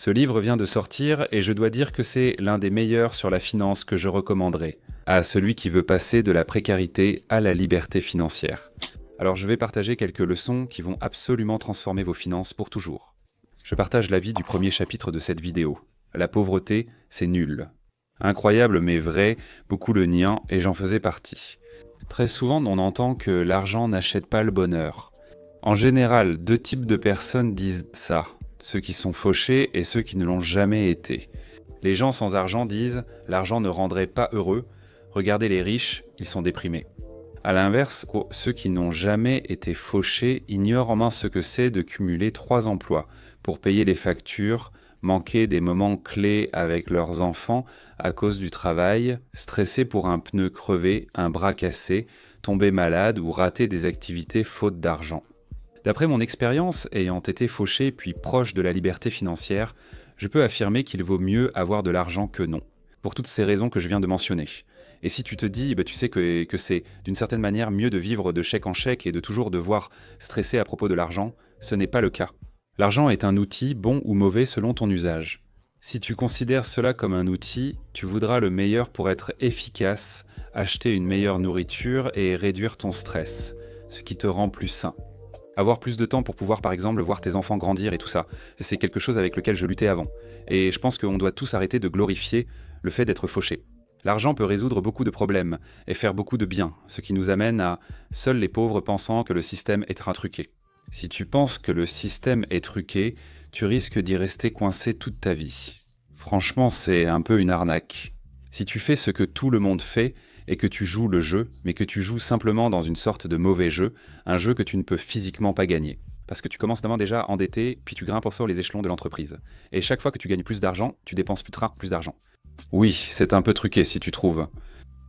Ce livre vient de sortir et je dois dire que c'est l'un des meilleurs sur la finance que je recommanderais à celui qui veut passer de la précarité à la liberté financière. Alors je vais partager quelques leçons qui vont absolument transformer vos finances pour toujours. Je partage l'avis du premier chapitre de cette vidéo. La pauvreté, c'est nul. Incroyable mais vrai, beaucoup le nient et j'en faisais partie. Très souvent, on entend que l'argent n'achète pas le bonheur. En général, deux types de personnes disent ça. Ceux qui sont fauchés et ceux qui ne l'ont jamais été. Les gens sans argent disent « l'argent ne rendrait pas heureux », regardez les riches, ils sont déprimés. A l'inverse, ceux qui n'ont jamais été fauchés ignorent en main ce que c'est de cumuler 3 emplois pour payer les factures, manquer des moments clés avec leurs enfants à cause du travail, stresser pour un pneu crevé, un bras cassé, tomber malade ou rater des activités faute d'argent. D'après mon expérience, ayant été fauché puis proche de la liberté financière, je peux affirmer qu'il vaut mieux avoir de l'argent que non, pour toutes ces raisons que je viens de mentionner. Et si tu te dis, tu sais que c'est d'une certaine manière mieux de vivre de chèque en chèque et de toujours devoir stresser à propos de l'argent, ce n'est pas le cas. L'argent est un outil, bon ou mauvais selon ton usage. Si tu considères cela comme un outil, tu voudras le meilleur pour être efficace, acheter une meilleure nourriture et réduire ton stress, ce qui te rend plus sain. Avoir plus de temps pour pouvoir, par exemple, voir tes enfants grandir et tout ça. C'est quelque chose avec lequel je luttais avant. Et je pense qu'on doit tous arrêter de glorifier le fait d'être fauché. L'argent peut résoudre beaucoup de problèmes et faire beaucoup de bien, ce qui nous amène à seuls les pauvres pensant que le système est truqué. Si tu penses que le système est truqué, tu risques d'y rester coincé toute ta vie. Franchement, c'est un peu une arnaque. Si tu fais ce que tout le monde fait, et que tu joues le jeu, mais que tu joues simplement dans une sorte de mauvais jeu, un jeu que tu ne peux physiquement pas gagner. Parce que tu commences d'abord déjà endetté, puis tu grimpes sur les échelons de l'entreprise. Et chaque fois que tu gagnes plus d'argent, tu dépenses plus d'argent. Oui, c'est un peu truqué si tu trouves.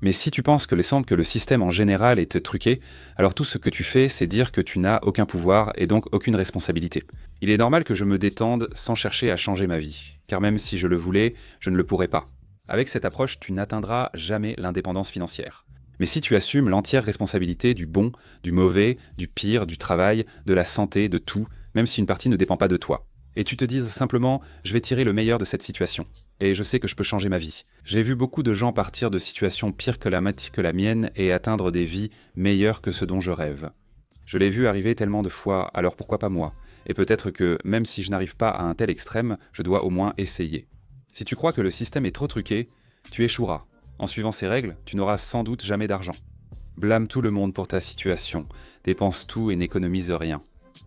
Mais si tu penses que le système en général est truqué, alors tout ce que tu fais, c'est dire que tu n'as aucun pouvoir et donc aucune responsabilité. Il est normal que je me détende sans chercher à changer ma vie, car même si je le voulais, je ne le pourrais pas. Avec cette approche, tu n'atteindras jamais l'indépendance financière. Mais si tu assumes l'entière responsabilité du bon, du mauvais, du pire, du travail, de la santé, de tout, même si une partie ne dépend pas de toi, et tu te dises simplement « je vais tirer le meilleur de cette situation, et je sais que je peux changer ma vie ». J'ai vu beaucoup de gens partir de situations pires que la mienne et atteindre des vies meilleures que ce dont je rêve. Je l'ai vu arriver tellement de fois, alors pourquoi pas moi? Et peut-être que, même si je n'arrive pas à un tel extrême, je dois au moins essayer. Si tu crois que le système est trop truqué, tu échoueras. En suivant ces règles, tu n'auras sans doute jamais d'argent. Blâme tout le monde pour ta situation, dépense tout et n'économise rien.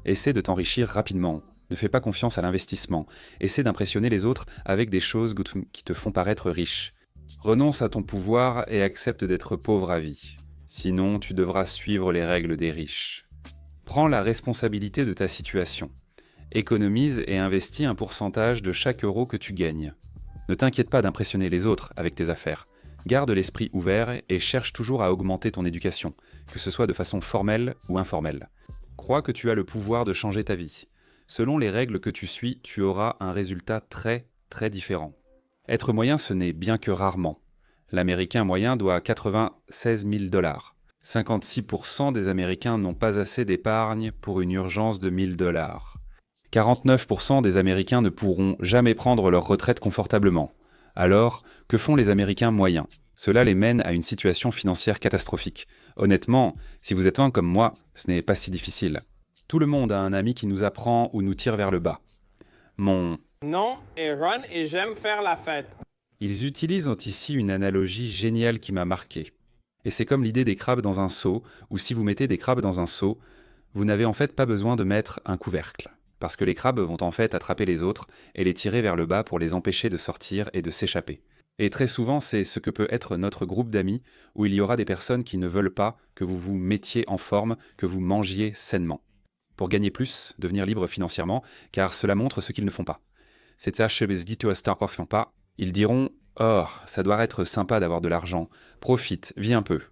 Essaie de t'enrichir rapidement, ne fais pas confiance à l'investissement, essaie d'impressionner les autres avec des choses qui te font paraître riche. Renonce à ton pouvoir et accepte d'être pauvre à vie. Sinon, tu devras suivre les règles des riches. Prends la responsabilité de ta situation. Économise et investis un pourcentage de chaque euro que tu gagnes. Ne t'inquiète pas d'impressionner les autres avec tes affaires. Garde l'esprit ouvert et cherche toujours à augmenter ton éducation, que ce soit de façon formelle ou informelle. Crois que tu as le pouvoir de changer ta vie. Selon les règles que tu suis, tu auras un résultat très, très différent. Être moyen, ce n'est bien que rarement. L'Américain moyen doit 96 000 $. 56% des Américains n'ont pas assez d'épargne pour une urgence de 1 000 $. 49% des Américains ne pourront jamais prendre leur retraite confortablement. Alors, que font les Américains moyens? Cela les mène à une situation financière catastrophique. Honnêtement, si vous êtes un comme moi, ce n'est pas si difficile. Tout le monde a un ami qui nous apprend ou nous tire vers le bas. Non, et run et j'aime faire la fête. Ils utilisent ici une analogie géniale qui m'a marqué. Et c'est comme l'idée des crabes dans un seau, où si vous mettez des crabes dans un seau, vous n'avez en fait pas besoin de mettre un couvercle. Parce que les crabes vont en fait attraper les autres et les tirer vers le bas pour les empêcher de sortir et de s'échapper. Et très souvent, c'est ce que peut être notre groupe d'amis, où il y aura des personnes qui ne veulent pas que vous vous mettiez en forme, que vous mangiez sainement. Pour gagner plus, devenir libre financièrement, car cela montre ce qu'ils ne font pas. C'est ça, pas. Ils diront « Oh, ça doit être sympa d'avoir de l'argent, profite, vis un peu ».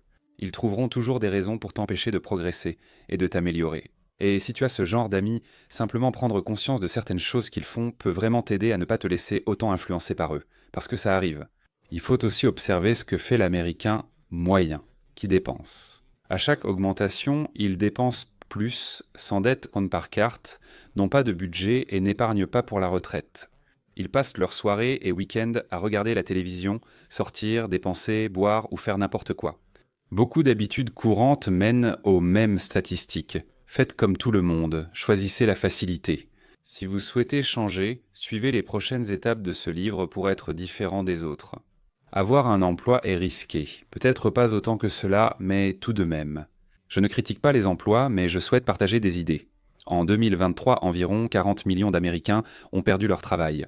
Ils trouveront toujours des raisons pour t'empêcher de progresser et de t'améliorer. Et si tu as ce genre d'amis, simplement prendre conscience de certaines choses qu'ils font peut vraiment t'aider à ne pas te laisser autant influencer par eux, parce que ça arrive. Il faut aussi observer ce que fait l'Américain moyen, qui dépense. À chaque augmentation, il dépense plus, s'endette compte par carte, n'ont pas de budget et n'épargnent pas pour la retraite. Ils passent leurs soirées et week-ends à regarder la télévision, sortir, dépenser, boire ou faire n'importe quoi. Beaucoup d'habitudes courantes mènent aux mêmes statistiques. Faites comme tout le monde, choisissez la facilité. Si vous souhaitez changer, suivez les prochaines étapes de ce livre pour être différent des autres. Avoir un emploi est risqué, peut-être pas autant que cela, mais tout de même. Je ne critique pas les emplois, mais je souhaite partager des idées. En 2023, environ 40 millions d'Américains ont perdu leur travail.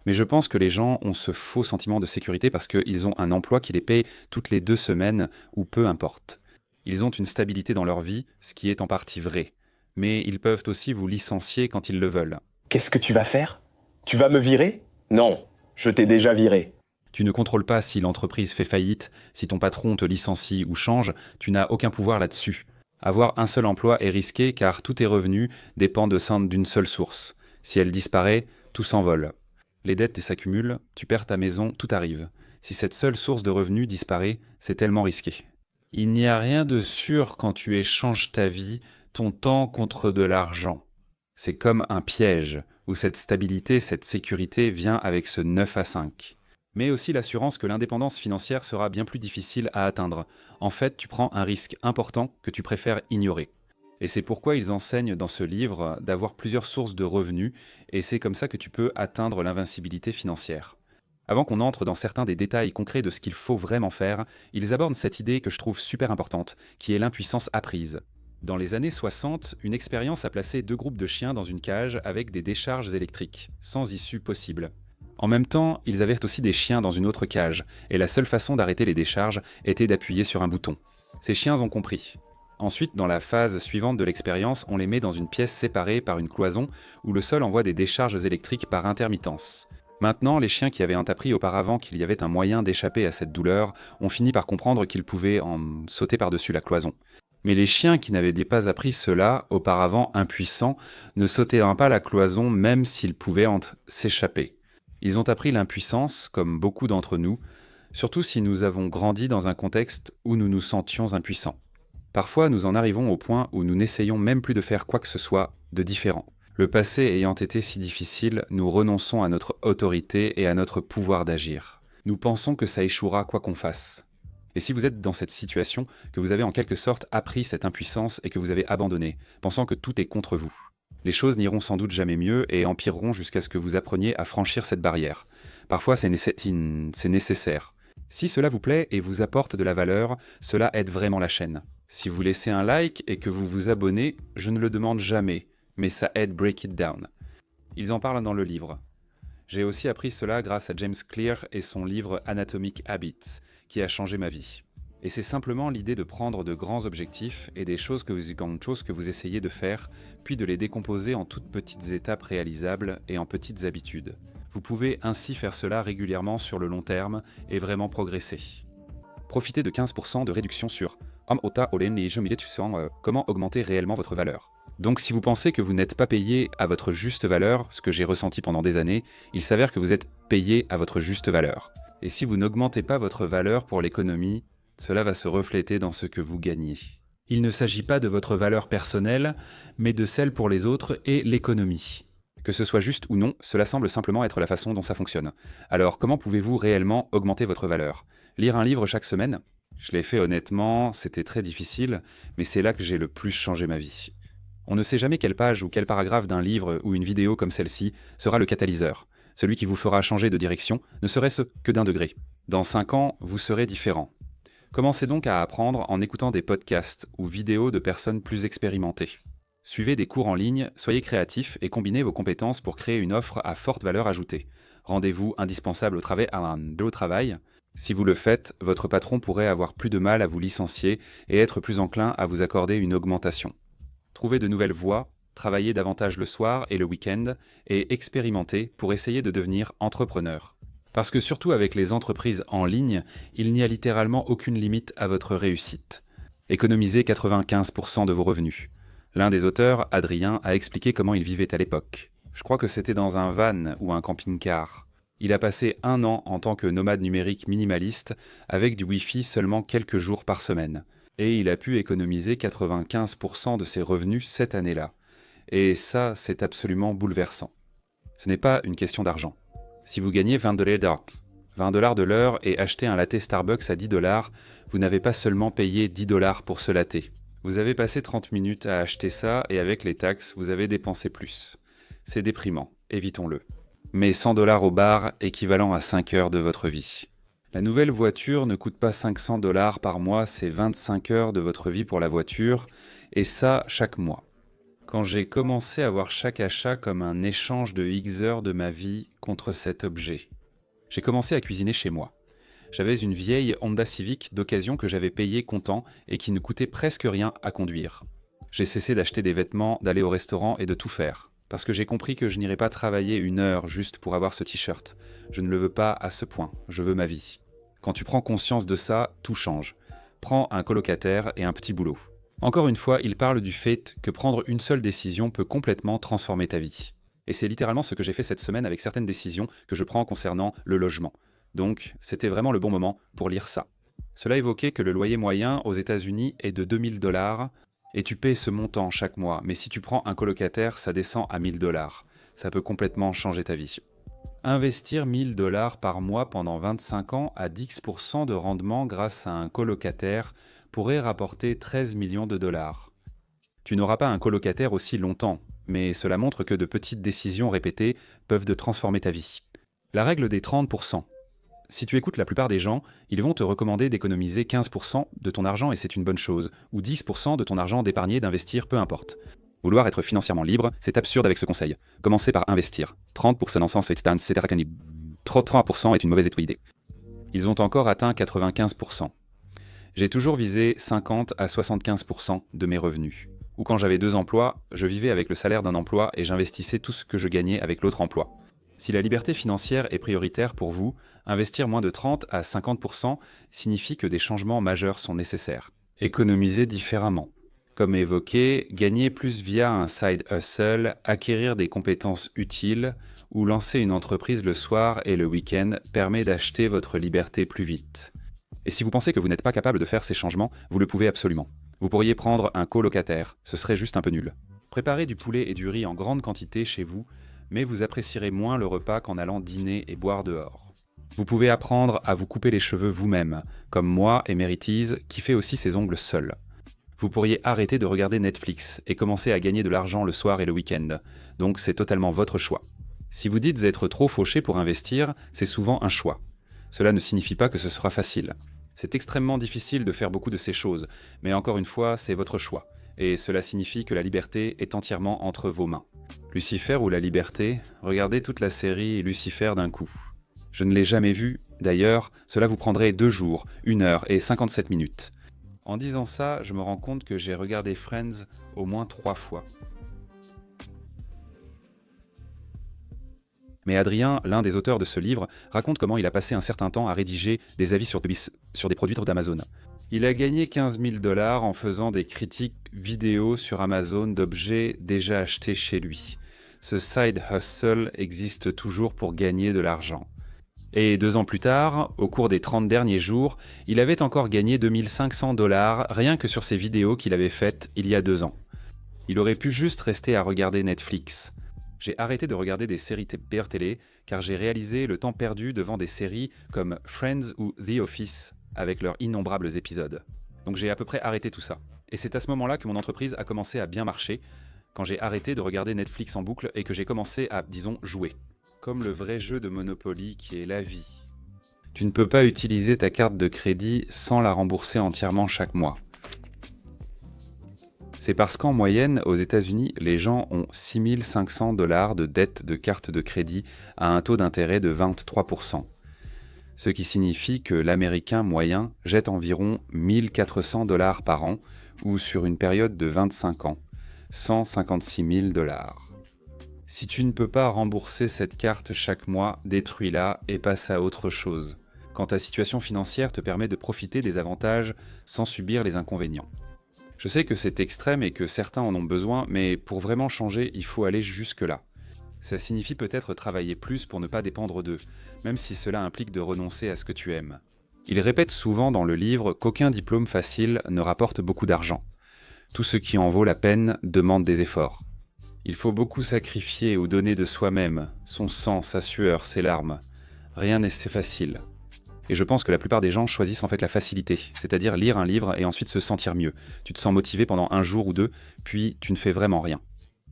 Mais je pense que les gens ont ce faux sentiment de sécurité parce qu'ils ont un emploi qui les paye toutes les 2 semaines ou peu importe. Ils ont une stabilité dans leur vie, ce qui est en partie vrai. Mais ils peuvent aussi vous licencier quand ils le veulent. Qu'est-ce que tu vas faire? Tu vas me virer? Non, je t'ai déjà viré. Tu ne contrôles pas si l'entreprise fait faillite, si ton patron te licencie ou change, tu n'as aucun pouvoir là-dessus. Avoir un seul emploi est risqué car tous tes revenus dépendent d'une seule source. Si elle disparaît, tout s'envole. Les dettes s'accumulent, tu perds ta maison, tout arrive. Si cette seule source de revenus disparaît, c'est tellement risqué. Il n'y a rien de sûr quand tu échanges ta vie, ton temps contre de l'argent. C'est comme un piège, où cette stabilité, cette sécurité vient avec ce 9 à 5. Mais aussi l'assurance que l'indépendance financière sera bien plus difficile à atteindre. En fait, tu prends un risque important que tu préfères ignorer. Et c'est pourquoi ils enseignent dans ce livre d'avoir plusieurs sources de revenus, et c'est comme ça que tu peux atteindre l'invincibilité financière. Avant qu'on entre dans certains des détails concrets de ce qu'il faut vraiment faire, ils abordent cette idée que je trouve super importante, qui est l'impuissance apprise. Dans les années 60, une expérience a placé 2 groupes de chiens dans une cage avec des décharges électriques, sans issue possible. En même temps, ils avaient aussi des chiens dans une autre cage, et la seule façon d'arrêter les décharges était d'appuyer sur un bouton. Ces chiens ont compris. Ensuite, dans la phase suivante de l'expérience, on les met dans une pièce séparée par une cloison où le sol envoie des décharges électriques par intermittence. Maintenant, les chiens qui avaient appris auparavant qu'il y avait un moyen d'échapper à cette douleur ont fini par comprendre qu'ils pouvaient en sauter par-dessus la cloison. Mais les chiens qui n'avaient pas appris cela, auparavant impuissants, ne sautaient pas la cloison même s'ils pouvaient s'échapper. Ils ont appris l'impuissance, comme beaucoup d'entre nous, surtout si nous avons grandi dans un contexte où nous nous sentions impuissants. Parfois, nous en arrivons au point où nous n'essayons même plus de faire quoi que ce soit de différent. Le passé ayant été si difficile, nous renonçons à notre autorité et à notre pouvoir d'agir. Nous pensons que ça échouera quoi qu'on fasse. Et si vous êtes dans cette situation, que vous avez en quelque sorte appris cette impuissance et que vous avez abandonné, pensant que tout est contre vous, les choses n'iront sans doute jamais mieux et empireront jusqu'à ce que vous appreniez à franchir cette barrière. Parfois, c'est nécessaire. Si cela vous plaît et vous apporte de la valeur, cela aide vraiment la chaîne. Si vous laissez un like et que vous vous abonnez, je ne le demande jamais, mais ça aide Break It Down. Ils en parlent dans le livre. J'ai aussi appris cela grâce à James Clear et son livre Atomic Habits, qui a changé ma vie. Et c'est simplement l'idée de prendre de grands objectifs et des choses que vous essayez de faire, puis de les décomposer en toutes petites étapes réalisables et en petites habitudes. Vous pouvez ainsi faire cela régulièrement sur le long terme et vraiment progresser. Profitez de 15% de réduction sur comment augmenter réellement votre valeur. Donc si vous pensez que vous n'êtes pas payé à votre juste valeur, ce que j'ai ressenti pendant des années, il s'avère que vous êtes payé à votre juste valeur. Et si vous n'augmentez pas votre valeur pour l'économie, cela va se refléter dans ce que vous gagnez. Il ne s'agit pas de votre valeur personnelle, mais de celle pour les autres et l'économie. Que ce soit juste ou non, cela semble simplement être la façon dont ça fonctionne. Alors comment pouvez-vous réellement augmenter votre valeur? Lire un livre chaque semaine? Je l'ai fait honnêtement, c'était très difficile, mais c'est là que j'ai le plus changé ma vie. On ne sait jamais quelle page ou quel paragraphe d'un livre ou une vidéo comme celle-ci sera le catalyseur, celui qui vous fera changer de direction, ne serait-ce que d'1 degré. Dans 5 ans, vous serez différent. Commencez donc à apprendre en écoutant des podcasts ou vidéos de personnes plus expérimentées. Suivez des cours en ligne, soyez créatifs et combinez vos compétences pour créer une offre à forte valeur ajoutée. Rendez-vous indispensable au travail. Si vous le faites, votre patron pourrait avoir plus de mal à vous licencier et être plus enclin à vous accorder une augmentation. Trouvez de nouvelles voies, travaillez davantage le soir et le week-end et expérimentez pour essayer de devenir entrepreneur. Parce que surtout avec les entreprises en ligne, il n'y a littéralement aucune limite à votre réussite. Économisez 95% de vos revenus. L'un des auteurs, Adrien, a expliqué comment il vivait à l'époque. Je crois que c'était dans un van ou un camping-car. Il a passé 1 an en tant que nomade numérique minimaliste avec du Wi-Fi seulement quelques jours par semaine. Et il a pu économiser 95% de ses revenus cette année-là. Et ça, c'est absolument bouleversant. Ce n'est pas une question d'argent. Si vous gagnez 20 $, de l'heure et achetez un latte Starbucks à 10 $, vous n'avez pas seulement payé 10 $ pour ce latte. Vous avez passé 30 minutes à acheter ça et avec les taxes, vous avez dépensé plus. C'est déprimant, évitons-le. Mais 100 $ au bar, équivalent à 5 heures de votre vie. La nouvelle voiture ne coûte pas 500 $ par mois, c'est 25 heures de votre vie pour la voiture, et ça chaque mois. Quand j'ai commencé à voir chaque achat comme un échange de X heures de ma vie contre cet objet, j'ai commencé à cuisiner chez moi. J'avais une vieille Honda Civic d'occasion que j'avais payée comptant et qui ne coûtait presque rien à conduire. J'ai cessé d'acheter des vêtements, d'aller au restaurant et de tout faire. Parce que j'ai compris que je n'irais pas travailler 1 heure juste pour avoir ce t-shirt. Je ne le veux pas à ce point, je veux ma vie. Quand tu prends conscience de ça, tout change. Prends un colocataire et un petit boulot. Encore une fois, il parle du fait que prendre une seule décision peut complètement transformer ta vie. Et c'est littéralement ce que j'ai fait cette semaine avec certaines décisions que je prends concernant le logement. Donc, c'était vraiment le bon moment pour lire ça. Cela évoquait que le loyer moyen aux États-Unis est de 2000 $ et tu paies ce montant chaque mois, mais si tu prends un colocataire, ça descend à 1000 $. Ça peut complètement changer ta vie. Investir 1000 $ par mois pendant 25 ans à 10% de rendement grâce à un colocataire pourrait rapporter 13 millions de dollars. Tu n'auras pas un colocataire aussi longtemps, mais cela montre que de petites décisions répétées peuvent te transformer ta vie. La règle des 30%. Si tu écoutes la plupart des gens, ils vont te recommander d'économiser 15% de ton argent et c'est une bonne chose, ou 10% de ton argent d'épargner, d'investir, peu importe. Vouloir être financièrement libre, c'est absurde avec ce conseil. Commencez par investir. 30% dans sens etc. 30% est une mauvaise idée. Ils ont encore atteint 95%. J'ai toujours visé 50 à 75% de mes revenus. Ou quand j'avais 2 emplois, je vivais avec le salaire d'un emploi et j'investissais tout ce que je gagnais avec l'autre emploi. Si la liberté financière est prioritaire pour vous, investir moins de 30 à 50% signifie que des changements majeurs sont nécessaires. Économiser différemment. Comme évoqué, gagner plus via un side hustle, acquérir des compétences utiles ou lancer une entreprise le soir et le week-end permet d'acheter votre liberté plus vite. Et si vous pensez que vous n'êtes pas capable de faire ces changements, vous le pouvez absolument. Vous pourriez prendre un colocataire, ce serait juste un peu nul. Préparez du poulet et du riz en grande quantité chez vous, mais vous apprécierez moins le repas qu'en allant dîner et boire dehors. Vous pouvez apprendre à vous couper les cheveux vous-même, comme moi et Meritise qui fait aussi ses ongles seul. Vous pourriez arrêter de regarder Netflix et commencer à gagner de l'argent le soir et le week-end. Donc c'est totalement votre choix. Si vous dites être trop fauché pour investir, c'est souvent un choix. Cela ne signifie pas que ce sera facile. C'est extrêmement difficile de faire beaucoup de ces choses, mais encore une fois, c'est votre choix. Et cela signifie que la liberté est entièrement entre vos mains. Lucifer ou la liberté, regardez toute la série Lucifer d'un coup. Je ne l'ai jamais vue, d'ailleurs, cela vous prendrait 2 jours, 1 heure et 57 minutes. En disant ça, je me rends compte que j'ai regardé Friends au moins 3 fois. Mais Adrien, l'un des auteurs de ce livre, raconte comment il a passé un certain temps à rédiger des avis sur des produits d'Amazon. Il a gagné 15 000 $ en faisant des critiques vidéo sur Amazon d'objets déjà achetés chez lui. Ce side hustle existe toujours pour gagner de l'argent. Et 2 ans plus tard, au cours des 30 derniers jours, il avait encore gagné 2500 $ rien que sur ces vidéos qu'il avait faites il y a 2 ans. Il aurait pu juste rester à regarder Netflix. J'ai arrêté de regarder des séries télé car j'ai réalisé le temps perdu devant des séries comme Friends ou The Office avec leurs innombrables épisodes. Donc j'ai à peu près arrêté tout ça. Et c'est à ce moment-là que mon entreprise a commencé à bien marcher, quand j'ai arrêté de regarder Netflix en boucle et que j'ai commencé à, disons, jouer. Comme le vrai jeu de Monopoly qui est la vie. Tu ne peux pas utiliser ta carte de crédit sans la rembourser entièrement chaque mois. C'est parce qu'en moyenne, aux États-Unis, les gens ont 6 500 $ de dette de carte de crédit à un taux d'intérêt de 23%. Ce qui signifie que l'Américain moyen jette environ 1 400 $ par an, ou sur une période de 25 ans, 156 000 $. Si tu ne peux pas rembourser cette carte chaque mois, détruis-la et passe à autre chose, quand ta situation financière te permet de profiter des avantages sans subir les inconvénients. Je sais que c'est extrême et que certains en ont besoin, mais pour vraiment changer, il faut aller jusque-là. Ça signifie peut-être travailler plus pour ne pas dépendre d'eux, même si cela implique de renoncer à ce que tu aimes. Il répète souvent dans le livre qu'aucun diplôme facile ne rapporte beaucoup d'argent. Tout ce qui en vaut la peine demande des efforts. Il faut beaucoup sacrifier ou donner de soi-même, son sang, sa sueur, ses larmes. Rien n'est si facile. Et je pense que la plupart des gens choisissent en fait la facilité, c'est-à-dire lire un livre et ensuite se sentir mieux. Tu te sens motivé pendant un jour ou deux, puis tu ne fais vraiment rien.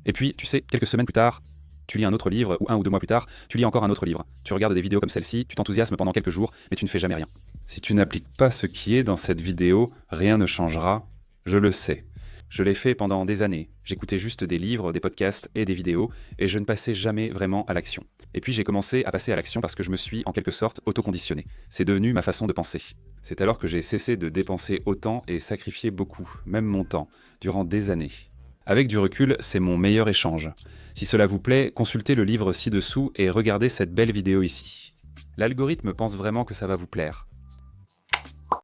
Et puis, tu sais, quelques semaines plus tard, tu lis un autre livre, ou 1 ou 2 mois plus tard, tu lis encore un autre livre. Tu regardes des vidéos comme celle-ci, tu t'enthousiasmes pendant quelques jours, mais tu ne fais jamais rien. Si tu n'appliques pas ce qui est dans cette vidéo, rien ne changera, je le sais. Je l'ai fait pendant des années. J'écoutais juste des livres, des podcasts et des vidéos, et je ne passais jamais vraiment à l'action. Et puis j'ai commencé à passer à l'action parce que je me suis en quelque sorte autoconditionné. C'est devenu ma façon de penser. C'est alors que j'ai cessé de dépenser autant et sacrifier beaucoup, même mon temps, durant des années. Avec du recul, c'est mon meilleur échange. Si cela vous plaît, consultez le livre ci-dessous et regardez cette belle vidéo ici. L'algorithme pense vraiment que ça va vous plaire.